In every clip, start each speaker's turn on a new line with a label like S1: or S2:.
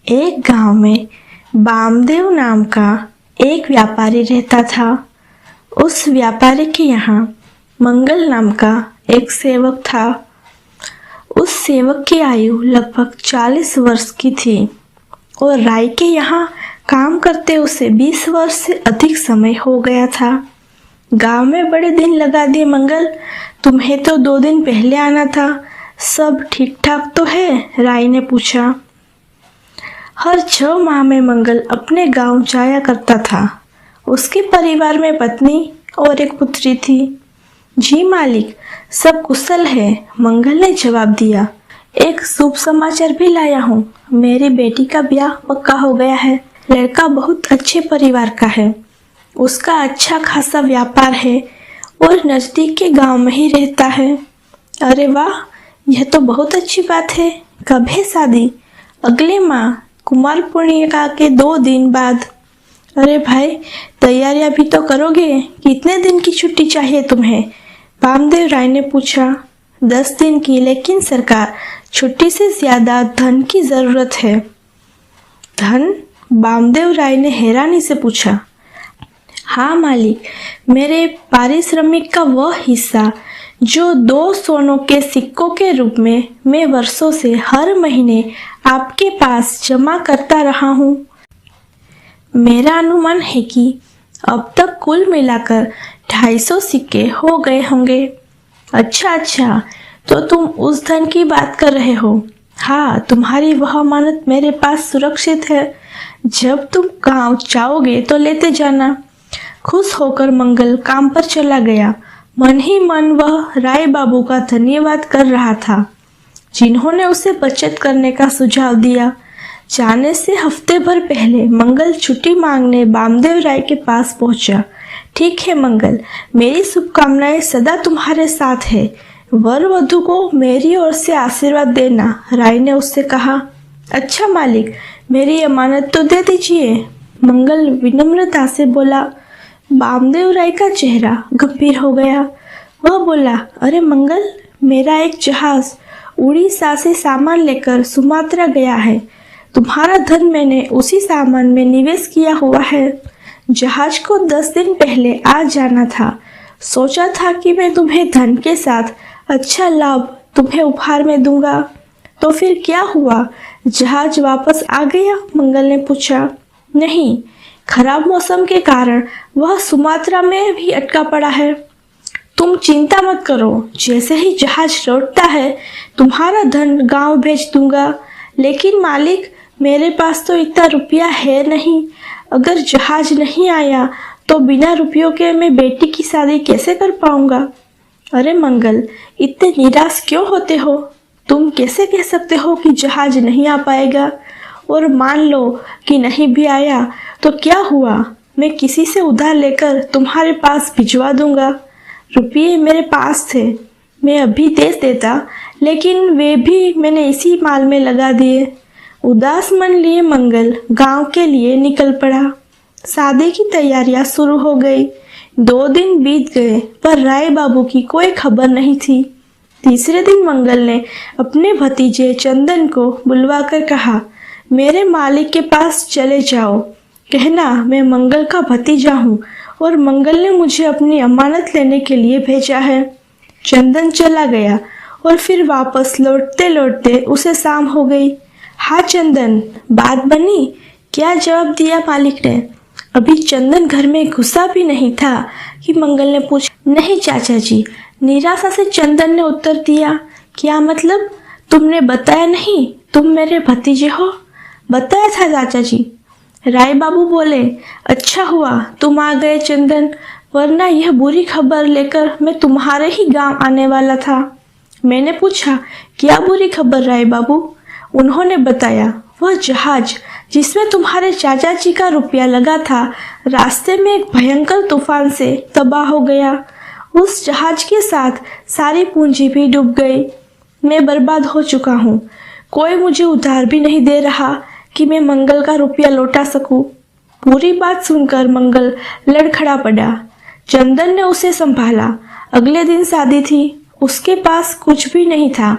S1: एक गांव में बामदेव नाम का एक व्यापारी रहता था। उस व्यापारी के यहाँ मंगल नाम का एक सेवक था। उस सेवक की आयु लगभग 40 वर्ष की थी और राय के यहाँ काम करते उसे 20 वर्ष से अधिक समय हो गया था। गांव में बड़े दिन लगा दिए मंगल, तुम्हें तो 2 दिन पहले आना था, सब ठीक ठाक तो है? राय ने पूछा। हर 6 माह में मंगल अपने गांव जाया करता था। उसके परिवार में पत्नी और एक पुत्री थी। जी मालिक, सब कुशल है, मंगल ने जवाब दिया। एक शुभ समाचार भी लाया हूँ, मेरी बेटी का ब्याह पक्का हो गया है। लड़का बहुत अच्छे परिवार का है, उसका अच्छा खासा व्यापार है और नजदीक के गांव में ही रहता है। अरे वाह, यह तो बहुत अच्छी बात है। कब है शादी? अगले माह कुमार पूर्णिमा के 2 दिन बाद। अरे भाई, तैयारियां भी तो करोगे। कितने दिन की छुट्टी चाहिए तुम्हें? बामदेव राय ने पूछा। 10 दिन की, लेकिन सरकार, छुट्टी से ज्यादा धन की जरूरत है। धन? बामदेव राय ने हैरानी से पूछा। हाँ मालिक, मेरे पारिश्रमिक का वह हिस्सा जो 2 सोनों के सिक्कों के रूप में मैं वर्षों से हर महीने आपके पास जमा करता रहा हूँ। मेरा अनुमान है कि अब तक कुल मिलाकर 250 सिक्के हो गए होंगे। अच्छा, तो तुम उस धन की बात कर रहे हो? हाँ, तुम्हारी वह अमानत मेरे पास सुरक्षित है। जब तुम गांव जाओगे तो लेते जाना। खुश होकर मंगल काम पर चला गया। मन ही मन वह राय बाबू का धन्यवाद कर रहा था, जिन्होंने उसे बचत करने का सुझाव दिया। जाने से हफ्ते भर पहले मंगल छुट्टी मांगने बामदेव राय के पास पहुंचा। ठीक है मंगल, मेरी शुभकामनाएं सदा तुम्हारे साथ है। वर वधू को मेरी ओर से आशीर्वाद देना, राय ने उससे कहा। अच्छा मालिक, मेरी अमानत तो दे दीजिए, मंगल विनम्रता से बोला। बामदेव राय का चेहरा गंभीर हो गया। वह बोला, अरे मंगल, मेरा एक जहाज उड़ीसा से सामान लेकर सुमात्रा गया है। तुम्हारा धन मैंने उसी सामान में निवेश किया हुआ है। जहाज को 10 दिन पहले आ जाना था। सोचा था कि मैं तुम्हें धन के साथ अच्छा लाभ तुम्हें उपहार में दूंगा। तो फिर क्या हुआ? जहाज वापस आ गया? मंगल ने पूछा। नहीं, खराब मौसम के कारण वह सुमात्रा में भी अटका पड़ा है। तुम चिंता मत करो, जैसे ही जहाज लौटता है तुम्हारा धन गांव भेज दूंगा। लेकिन मालिक, मेरे पास तो इतना रुपया है नहीं। अगर जहाज नहीं आया तो बिना रुपयों के मैं बेटी की शादी कैसे कर पाऊंगा? अरे मंगल, इतने निराश क्यों होते हो? तुम कैसे कह सकते हो कि जहाज नहीं आ पाएगा? और मान लो कि नहीं भी आया तो क्या हुआ? मैं किसी से उधार लेकर तुम्हारे पास भिजवा दूंगा। रुपये मेरे पास थे, मैं अभी दे देता, लेकिन वे भी मैंने इसी माल में लगा दिए। उदास मन लिए मंगल गांव के लिए निकल पड़ा। शादी की तैयारियां शुरू हो गई। 2 दिन बीत गए पर राय बाबू की कोई खबर नहीं थी। तीसरे दिन मंगल ने अपने भतीजे चंदन को बुलवाकर कहा, मेरे मालिक के पास चले जाओ, कहना मैं मंगल का भतीजा हूँ और मंगल ने मुझे अपनी अमानत लेने के लिए भेजा है। चंदन चला गया और फिर वापस लौटते लौटते उसे शाम हो गई। हाँ चंदन, बात बनी? क्या जवाब दिया मालिक ने? अभी चंदन घर में घुसा भी नहीं था कि मंगल ने पूछा। नहीं चाचा जी, निराशा से चंदन ने उत्तर दिया। क्या मतलब? तुमने बताया नहीं तुम मेरे भतीजे हो? बताया था चाचा जी, राय बाबू बोले। अच्छा हुआ तुम आ गए चंदन, वरना यह बुरी खबर लेकर मैं तुम्हारे ही गांव आने वाला था। मैंने पूछा, क्या बुरी खबर राय बाबू? उन्होंने बताया, वह जहाज जिसमें तुम्हारे चाचा जी का रुपया लगा था, रास्ते में एक भयंकर तूफान से तबाह हो गया। उस जहाज के साथ सारी पूंजी भी डूब गई। मैं बर्बाद हो चुका हूँ। कोई मुझे उधार भी नहीं दे रहा कि मैं मंगल का रुपया लौटा सकूं। पूरी बात सुनकर मंगल लड़खड़ा पड़ा। चंदन ने उसे संभाला। अगले दिन शादी थी। उसके पास कुछ भी नहीं था।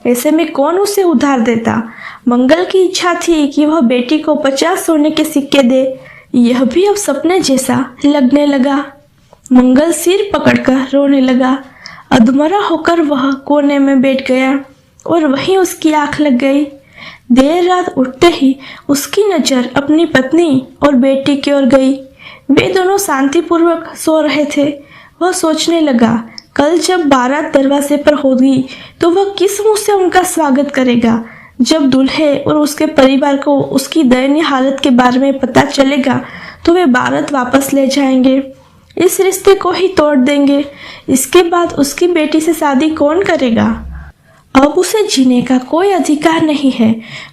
S1: ऐसे में कौन उसे उधार देता। मंगल की इच्छा थी कि वह बेटी को 50 सोने के सिक्के दे। यह भी अब सपने जैसा लगने लगा। मंगल सिर पकड़कर रोने लगा। अधमरा होकर वह कोने में बैठ गया और वहीं उसकी आंख लग गई। देर रात उठते ही उसकी नजर अपनी पत्नी और बेटी की ओर गई। वे दोनों शांतिपूर्वक सो रहे थे। वह सोचने लगा, कल जब बारात दरवाजे पर होगी तो वह किस मुंह से उनका स्वागत करेगा। जब दूल्हे और उसके परिवार को उसकी दयनीय हालत के बारे में पता चलेगा तो वे बारात वापस ले जाएंगे, इस रिश्ते को ही तोड़ देंगे। इसके बाद उसकी बेटी से शादी कौन करेगा। अब उसे जीने का कोई अधिकार नहीं है।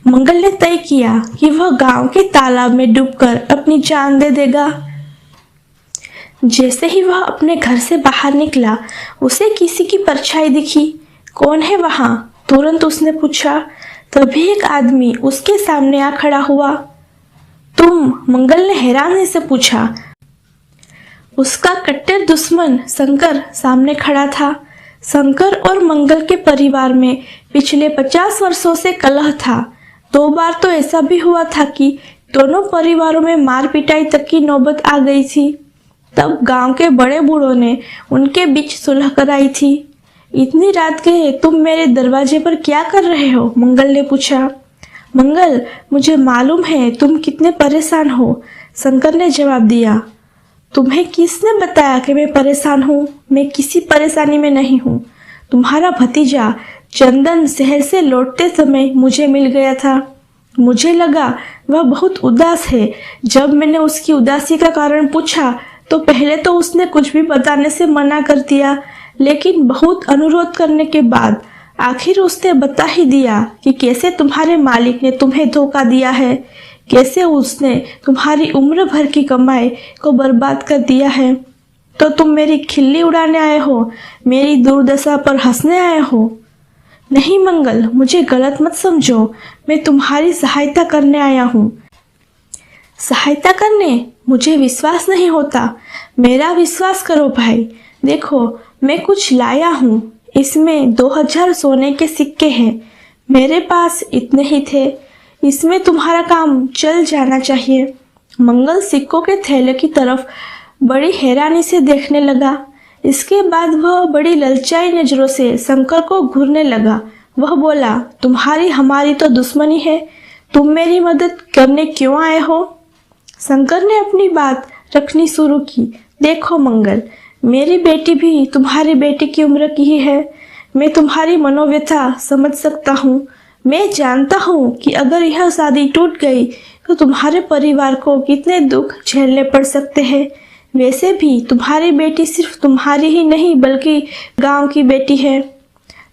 S1: मंगल ने तय किया कि वह गांव के तालाब में डूबकर अपनी जान दे देगा। जैसे ही वह अपने घर से बाहर निकला, उसे किसी की परछाई दिखी। कौन है वहां? तुरंत उसने पूछा। तभी एक आदमी उसके सामने आ खड़ा हुआ। तुम? मंगल ने हैरानी से पूछा। उसका कट्टर दुश्मन शंकर सामने खड़ा था। शंकर और मंगल के परिवार में पिछले 50 वर्षों से कलह था। 2 बार तो ऐसा भी हुआ था कि दोनों परिवारों में मार पिटाई तक की नौबत आ गई थी। तब गांव के बड़े बूढ़ों ने उनके बीच सुलह कराई थी। इतनी रात के तुम मेरे दरवाजे पर क्या कर रहे हो? मंगल ने पूछा। मंगल, मुझे मालूम है तुम कितने परेशान हो, शंकर ने जवाब दिया। तुम्हें किसने बताया कि मैं परेशान हूँ? मैं किसी परेशानी में नहीं हूँ। तुम्हारा भतीजा चंदन शहर से लौटते समय मुझे मिल गया था। मुझे लगा वह बहुत उदास है। जब मैंने उसकी उदासी का कारण पूछा तो पहले तो उसने कुछ भी बताने से मना कर दिया, लेकिन बहुत अनुरोध करने के बाद आखिर उसने बता ही दिया कि कैसे तुम्हारे मालिक ने तुम्हें धोखा दिया है, कैसे उसने तुम्हारी उम्र भर की कमाई को बर्बाद कर दिया है। तो तुम मेरी खिल्ली उड़ाने आए हो, मेरी दुर्दशा पर हंसने आए हो। नहीं मंगल, मुझे गलत मत समझो, मैं तुम्हारी सहायता करने आया हूँ। सहायता करने? मुझे विश्वास नहीं होता। मेरा विश्वास करो भाई। देखो, मैं कुछ लाया हूँ। इसमें 2000 सोने के सिक्के हैं। मेरे पास इतने ही थे। इसमें तुम्हारा काम चल जाना चाहिए। मंगल सिक्कों के थैले की तरफ बड़ी हैरानी से देखने लगा। इसके बाद वह बड़ी ललचाई नजरों से शंकर को घूरने लगा। वह बोला, तुम्हारी हमारी तो दुश्मनी है, तुम मेरी मदद करने क्यों आए हो? शंकर ने अपनी बात रखनी शुरू की। देखो मंगल, मेरी बेटी भी तुम्हारी बेटी की उम्र की ही है। मैं तुम्हारी मनोव्यथा समझ सकता हूँ। मैं जानता हूँ कि अगर यह शादी टूट गई तो तुम्हारे परिवार को कितने दुख झेलने पड़ सकते हैं। वैसे भी तुम्हारी बेटी सिर्फ तुम्हारी ही नहीं बल्कि गांव की बेटी है।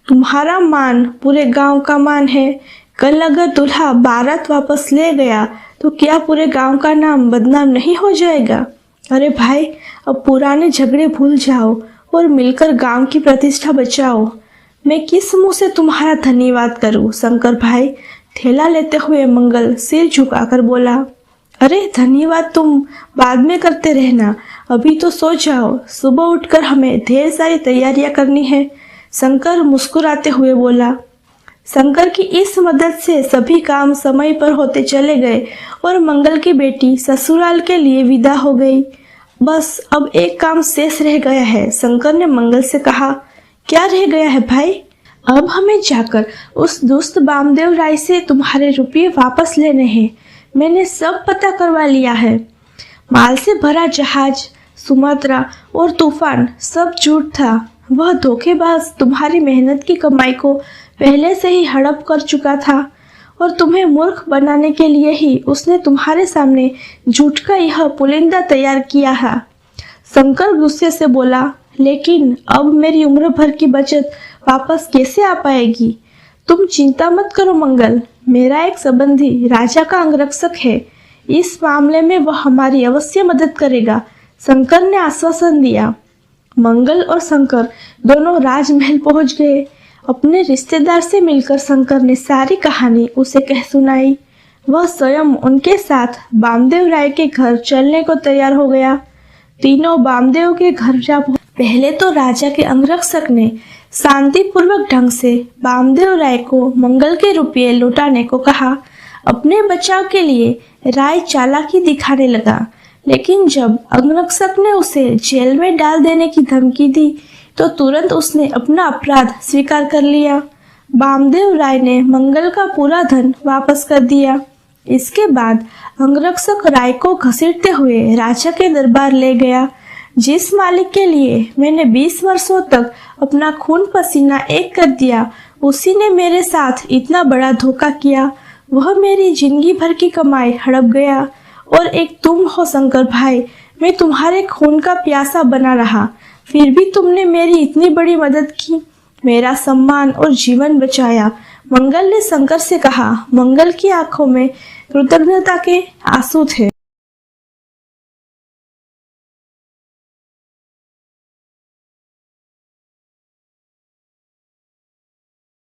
S1: तुम्हारा मान पूरे गांव का मान है। कल अगर दूल्हा बारात वापस ले गया तो क्या पूरे गांव का नाम बदनाम नहीं हो जाएगा? अरे भाई, अब पुराने झगड़े भूल जाओ और मिलकर गांव की प्रतिष्ठा बचाओ। मैं किस मुंह से तुम्हारा धन्यवाद करूं? शंकर भाई, थैला लेते हुए मंगल सिर झुकाकर बोला। अरे धन्यवाद तुम बाद में करते रहना, अभी तो सो जाओ। सुबह उठकर हमें ढेर सारी तैयारियां करनी है, शंकर मुस्कुराते हुए बोला। शंकर की इस मदद से सभी काम समय पर होते चले गए और मंगल की बेटी ससुराल के लिए विदा हो गई। बस अब एक काम शेष रह गया है, शंकर ने मंगल से कहा। क्या रह गया है भाई? अब हमें जाकर उस दोस्त बामदेव राय से तुम्हारे रुपये वापस लेने हैं। मैंने सब पता करवा लिया है। माल से भरा जहाज, सुमात्रा और तूफान सब झूठ था। वह धोखेबाज तुम्हारी मेहनत की कमाई को पहले से ही हड़प कर चुका था और तुम्हें मूर्ख बनाने के लिए ही उसने तुम्हारे सामने झूठ का यह पुलिंदा तैयार किया है। शंकर गुस्से से बोला, लेकिन अब मेरी उम्र भर की बचत वापस कैसे आ पाएगी? तुम चिंता मत करो मंगल, मेरा एक संबंधी राजा का अंगरक्षक है। इस मामले में वह हमारी अवश्य मदद करेगा, शंकर ने आश्वासन दिया। मंगल और शंकर दोनों राजमहल पहुंच गए। अपने रिश्तेदार से मिलकर शंकर ने सारी कहानी उसे कह सुनाई। वह स्वयं उनके साथ बामदेव राय के घर चलने को तैयार हो गया। तीनों बामदेव के घर जा पहले तो राजा के अंगरक्षक ने शांतिपूर्वक ढंग से वामदेव राय को मंगल के रुपये लौटाने को कहा। अपने बचाव के लिए राय चालाकी दिखाने लगा, लेकिन जब अंगरक्षक ने उसे जेल में डाल देने की धमकी दी तो तुरंत उसने अपना अपराध स्वीकार कर लिया। वामदेव राय ने मंगल का पूरा धन वापस कर दिया। इसके बाद अंगरक्षक राय को घसीटते हुए राजा के दरबार ले गया। जिस मालिक के लिए मैंने 20 वर्षों तक अपना खून पसीना एक कर दिया, उसी ने मेरे साथ इतना बड़ा धोखा किया। वह मेरी जिंदगी भर की कमाई हड़प गया। और एक तुम हो शंकर भाई, मैं तुम्हारे खून का प्यासा बना रहा, फिर भी तुमने मेरी इतनी बड़ी मदद की, मेरा सम्मान और जीवन बचाया। मंगल ने शंकर से कहा। मंगल की आंखों में कृतज्ञता के आंसू थे।